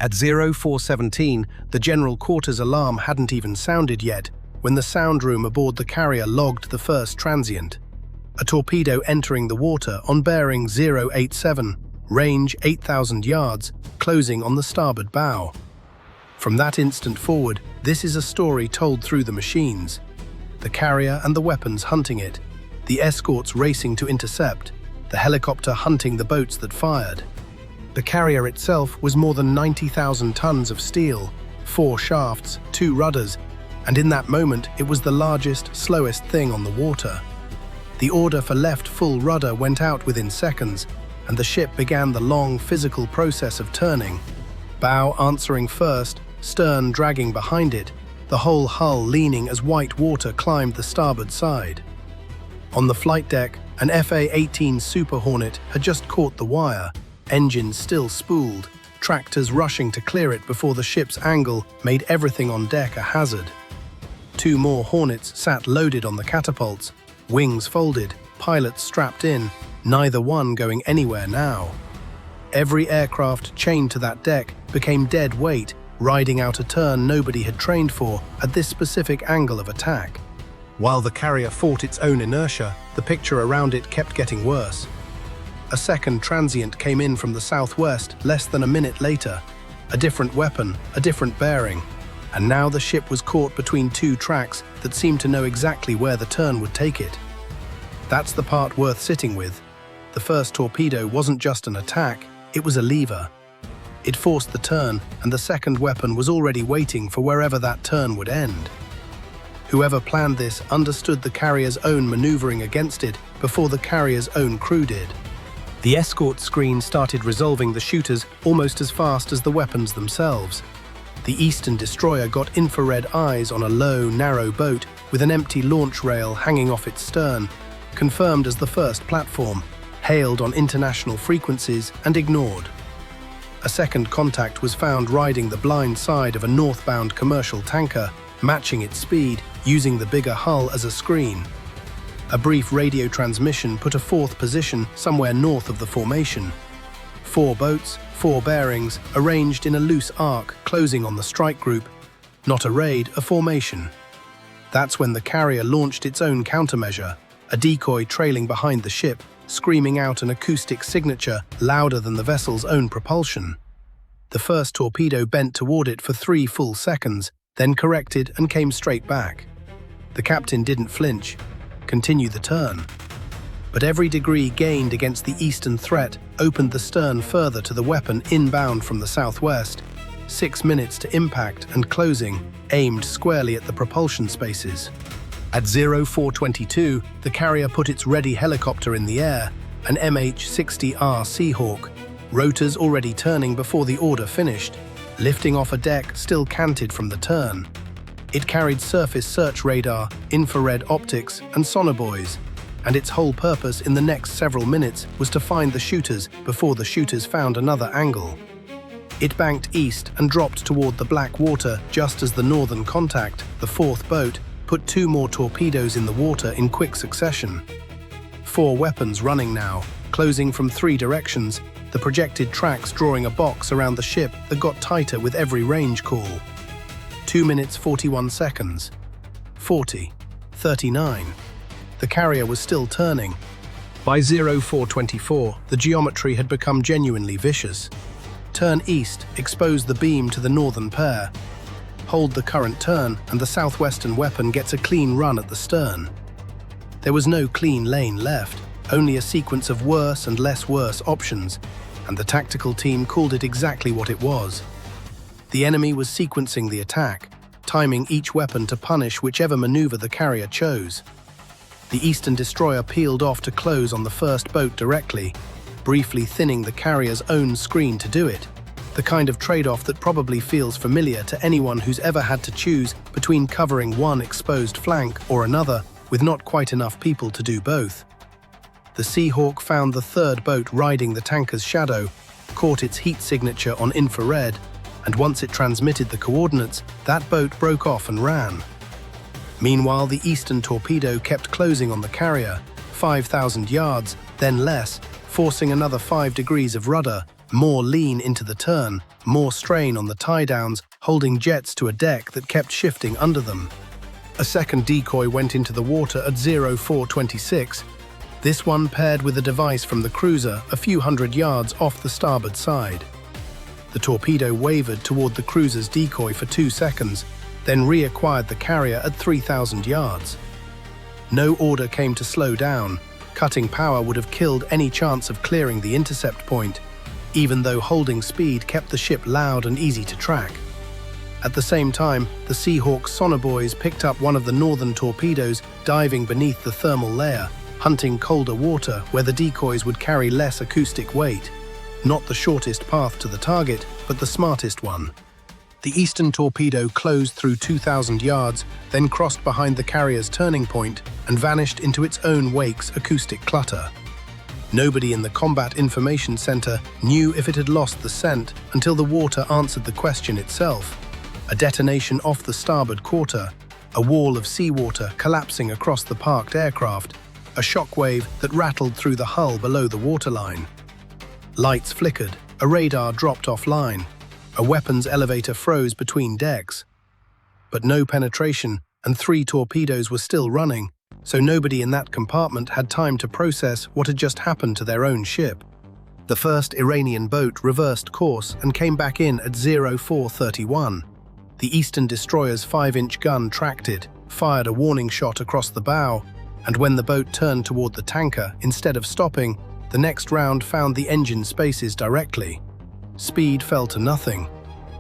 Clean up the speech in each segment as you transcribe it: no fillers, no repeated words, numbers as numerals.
At 0417, the general quarters alarm hadn't even sounded yet when the sound room aboard the carrier logged the first transient. A torpedo entering the water on bearing 087, range 8,000 yards, closing on the starboard bow. From that instant forward, this is a story told through the machines. The carrier and the weapons hunting it, the escorts racing to intercept, the helicopter hunting the boats that fired. The carrier itself was more than 90,000 tons of steel, 4 shafts, 2 rudders, and in that moment it was the largest, slowest thing on the water. The order for left full rudder went out within seconds, and the ship began the long physical process of turning, bow answering first, stern dragging behind it, the whole hull leaning as white water climbed the starboard side. On the flight deck, an FA-18 Super Hornet had just caught the wire, engines still spooled, tractors rushing to clear it before the ship's angle made everything on deck a hazard. 2 more Hornets sat loaded on the catapults, wings folded, pilots strapped in, neither one going anywhere now. Every aircraft chained to that deck became dead weight, riding out a turn nobody had trained for at this specific angle of attack. While the carrier fought its own inertia, the picture around it kept getting worse. A second transient came in from the southwest less than a minute later. A different weapon, a different bearing, and now the ship was caught between 2 tracks that seemed to know exactly where the turn would take it. That's the part worth sitting with. The first torpedo wasn't just an attack, it was a lever. It forced the turn, and the second weapon was already waiting for wherever that turn would end. Whoever planned this understood the carrier's own maneuvering against it before the carrier's own crew did. The escort screen started resolving the shooters almost as fast as the weapons themselves. The Eastern destroyer got infrared eyes on a low, narrow boat with an empty launch rail hanging off its stern, confirmed as the first platform, hailed on international frequencies and ignored. A second contact was found riding the blind side of a northbound commercial tanker, matching its speed, using the bigger hull as a screen. A brief radio transmission put a 4th position somewhere north of the formation. 4 boats, 4 bearings, arranged in a loose arc closing on the strike group. Not a raid, a formation. That's when the carrier launched its own countermeasure, a decoy trailing behind the ship, screaming out an acoustic signature louder than the vessel's own propulsion. The first torpedo bent toward it for 3 full seconds, then corrected and came straight back. The captain didn't flinch, continue the turn. But every degree gained against the eastern threat opened the stern further to the weapon inbound from the southwest. 6 minutes to impact and closing, aimed squarely at the propulsion spaces. At 0422, the carrier put its ready helicopter in the air, an MH-60R Seahawk, rotors already turning before the order finished, lifting off a deck still canted from the turn. It carried surface search radar, infrared optics, and sonobuoys, and its whole purpose in the next several minutes was to find the shooters before the shooters found another angle. It banked east and dropped toward the black water just as the northern contact, the 4th boat, put 2 more torpedoes in the water in quick succession. 4 weapons running now, closing from 3 directions, the projected tracks drawing a box around the ship that got tighter with every range call. 2 minutes 41 seconds. 40. 39. The carrier was still turning. By 0424, the geometry had become genuinely vicious. Turn east, expose the beam to the northern pair. Hold the current turn, and the southwestern weapon gets a clean run at the stern. There was no clean lane left, only a sequence of worse and less worse options, and the tactical team called it exactly what it was. The enemy was sequencing the attack, timing each weapon to punish whichever maneuver the carrier chose. The Eastern destroyer peeled off to close on the first boat directly, briefly thinning the carrier's own screen to do it. The kind of trade-off that probably feels familiar to anyone who's ever had to choose between covering one exposed flank or another with not quite enough people to do both. The Seahawk found the 3rd boat riding the tanker's shadow, caught its heat signature on infrared, and once it transmitted the coordinates, that boat broke off and ran. Meanwhile, the Eastern torpedo kept closing on the carrier, 5,000 yards, then less, forcing another 5 degrees of rudder, More lean into the turn, more strain on the tie-downs, holding jets to a deck that kept shifting under them. A second decoy went into the water at 0426. This one paired with a device from the cruiser a few hundred yards off the starboard side. The torpedo wavered toward the cruiser's decoy for 2 seconds, then reacquired the carrier at 3,000 yards. No order came to slow down. Cutting power would have killed any chance of clearing the intercept point, even though holding speed kept the ship loud and easy to track. At the same time, the Seahawk's sonobuoys picked up one of the northern torpedoes diving beneath the thermal layer, hunting colder water where the decoys would carry less acoustic weight. Not the shortest path to the target, but the smartest one. The eastern torpedo closed through 2,000 yards, then crossed behind the carrier's turning point and vanished into its own wake's acoustic clutter. Nobody in the Combat Information Center knew if it had lost the scent until the water answered the question itself. A detonation off the starboard quarter, a wall of seawater collapsing across the parked aircraft, a shockwave that rattled through the hull below the waterline. Lights flickered, a radar dropped offline, a weapons elevator froze between decks. But no penetration, and 3 torpedoes were still running, so nobody in that compartment had time to process what had just happened to their own ship. The first Iranian boat reversed course and came back in at 0431. The eastern destroyer's 5-inch gun tracked it, fired a warning shot across the bow, and when the boat turned toward the tanker, instead of stopping, the next round found the engine spaces directly. Speed fell to nothing.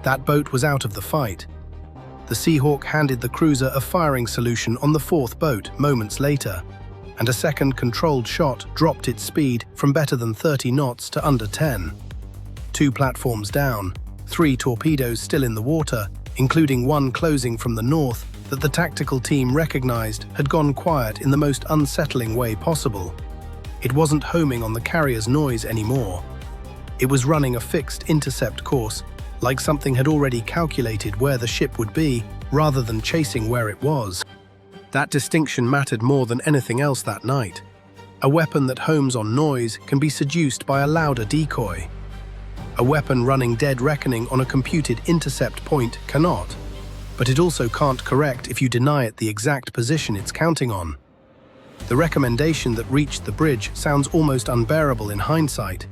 That boat was out of the fight. The Seahawk handed the cruiser a firing solution on the 4th boat moments later, and a second controlled shot dropped its speed from better than 30 knots to under 10. 2 platforms down, 3 torpedoes still in the water, including one closing from the north that the tactical team recognized had gone quiet in the most unsettling way possible. It wasn't homing on the carrier's noise anymore. It was running a fixed intercept course, like something had already calculated where the ship would be, rather than chasing where it was. That distinction mattered more than anything else that night. A weapon that homes on noise can be seduced by a louder decoy. A weapon running dead reckoning on a computed intercept point cannot, but it also can't correct if you deny it the exact position it's counting on. The recommendation that reached the bridge sounds almost unbearable in hindsight.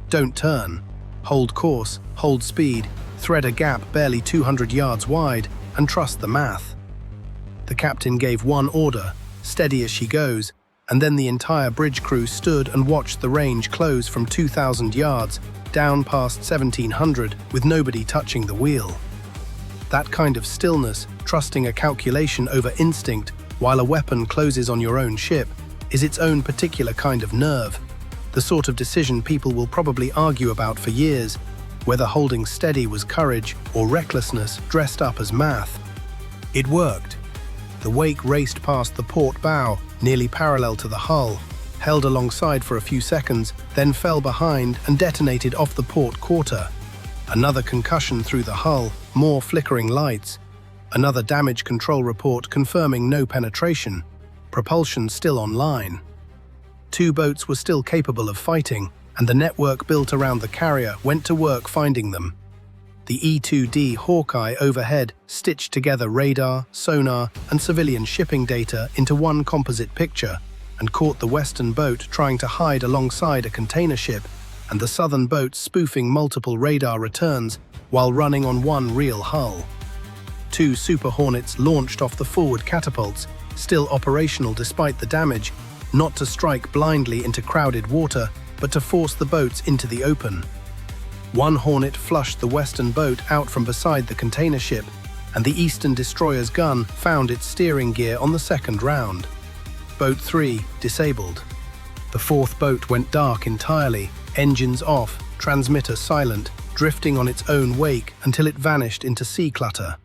Don't turn. Hold course, hold speed, thread a gap barely 200 yards wide, and trust the math. The captain gave one order, steady as she goes, and then the entire bridge crew stood and watched the range close from 2,000 yards down past 1,700 with nobody touching the wheel. That kind of stillness, trusting a calculation over instinct while a weapon closes on your own ship, is its own particular kind of nerve. The sort of decision people will probably argue about for years, whether holding steady was courage or recklessness dressed up as math. It worked. The wake raced past the port bow, nearly parallel to the hull, held alongside for a few seconds, then fell behind and detonated off the port quarter. Another concussion through the hull, more flickering lights. Another damage control report confirming no penetration. Propulsion still online. 2 boats were still capable of fighting, and the network built around the carrier went to work finding them. The E-2D Hawkeye overhead stitched together radar, sonar, and civilian shipping data into one composite picture, and caught the western boat trying to hide alongside a container ship, and the southern boat spoofing multiple radar returns while running on one real hull. 2 Super Hornets launched off the forward catapults, still operational despite the damage, not to strike blindly into crowded water, but to force the boats into the open. 1 Hornet flushed the western boat out from beside the container ship, and the eastern destroyer's gun found its steering gear on the second round. Boat 3 disabled. The 4th boat went dark entirely, engines off, transmitter silent, drifting on its own wake until it vanished into sea clutter.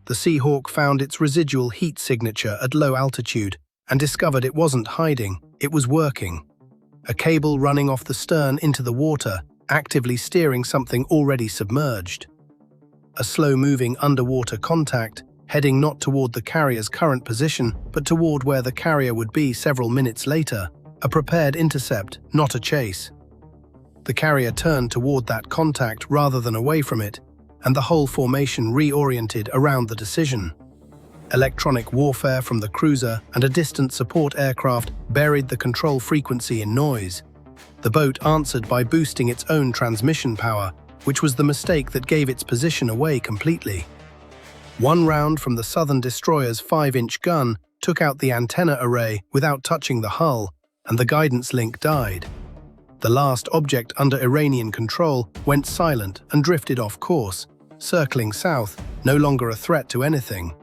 The Seahawk found its residual heat signature at low altitude and discovered it wasn't hiding, it was working. A cable running off the stern into the water, actively steering something already submerged. A slow-moving underwater contact, heading not toward the carrier's current position, but toward where the carrier would be several minutes later. A prepared intercept, not a chase. The carrier turned toward that contact rather than away from it, and the whole formation reoriented around the decision. Electronic warfare from the cruiser and a distant support aircraft buried the control frequency in noise. The boat answered by boosting its own transmission power, which was the mistake that gave its position away completely. One round from the southern destroyer's 5-inch gun took out the antenna array without touching the hull, and the guidance link died. The last object under Iranian control went silent and drifted off course, circling south, no longer a threat to anything.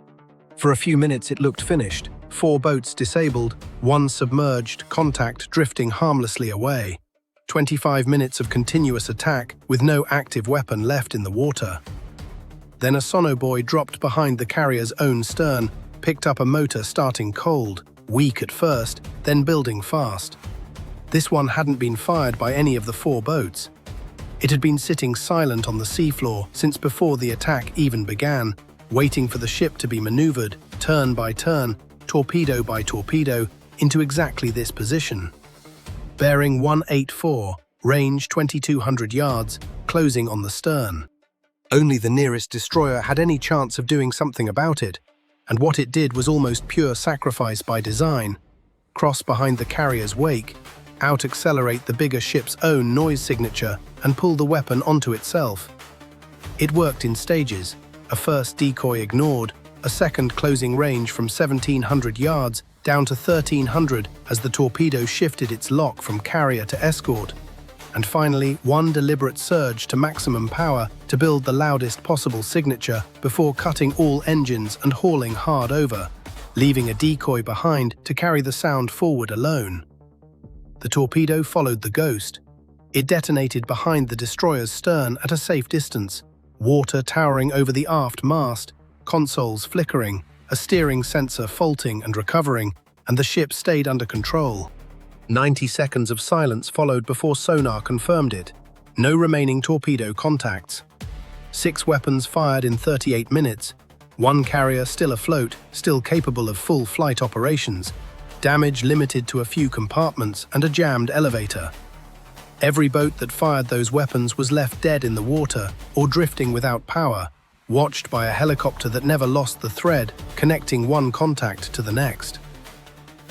For a few minutes it looked finished, 4 boats disabled, 1 submerged, contact drifting harmlessly away. 25 minutes of continuous attack with no active weapon left in the water. Then a sonobuoy dropped behind the carrier's own stern, picked up a motor starting cold, weak at first, then building fast. This one hadn't been fired by any of the 4 boats. It had been sitting silent on the seafloor since before the attack even began, waiting for the ship to be maneuvered, turn by turn, torpedo by torpedo, into exactly this position. Bearing 184, range 2,200 yards, closing on the stern. Only the nearest destroyer had any chance of doing something about it, and what it did was almost pure sacrifice by design. Cross behind the carrier's wake, out-accelerate the bigger ship's own noise signature, and pull the weapon onto itself. It worked in stages, a first decoy ignored, a second closing range from 1,700 yards down to 1,300 as the torpedo shifted its lock from carrier to escort, and finally one deliberate surge to maximum power to build the loudest possible signature before cutting all engines and hauling hard over, leaving a decoy behind to carry the sound forward alone. The torpedo followed the ghost. It detonated behind the destroyer's stern at a safe distance, water towering over the aft mast, consoles flickering, a steering sensor faulting and recovering, and the ship stayed under control. 90 seconds of silence followed before sonar confirmed it. No remaining torpedo contacts. 6 weapons fired in 38 minutes. 1 carrier still afloat, still capable of full flight operations. Damage limited to a few compartments and a jammed elevator. Every boat that fired those weapons was left dead in the water or drifting without power, watched by a helicopter that never lost the thread connecting one contact to the next.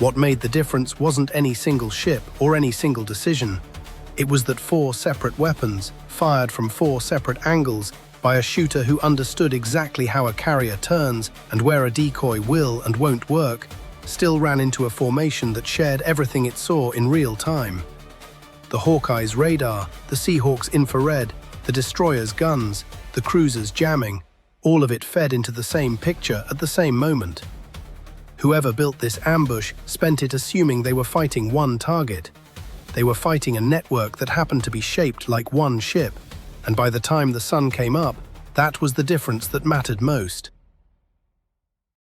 What made the difference wasn't any single ship or any single decision. It was that 4 separate weapons, fired from 4 separate angles by a shooter who understood exactly how a carrier turns and where a decoy will and won't work, still ran into a formation that shared everything it saw in real time. The Hawkeye's radar, the Seahawk's infrared, the destroyer's guns, the cruiser's jamming, all of it fed into the same picture at the same moment. Whoever built this ambush spent it assuming they were fighting one target. They were fighting a network that happened to be shaped like one ship, and by the time the sun came up, that was the difference that mattered most.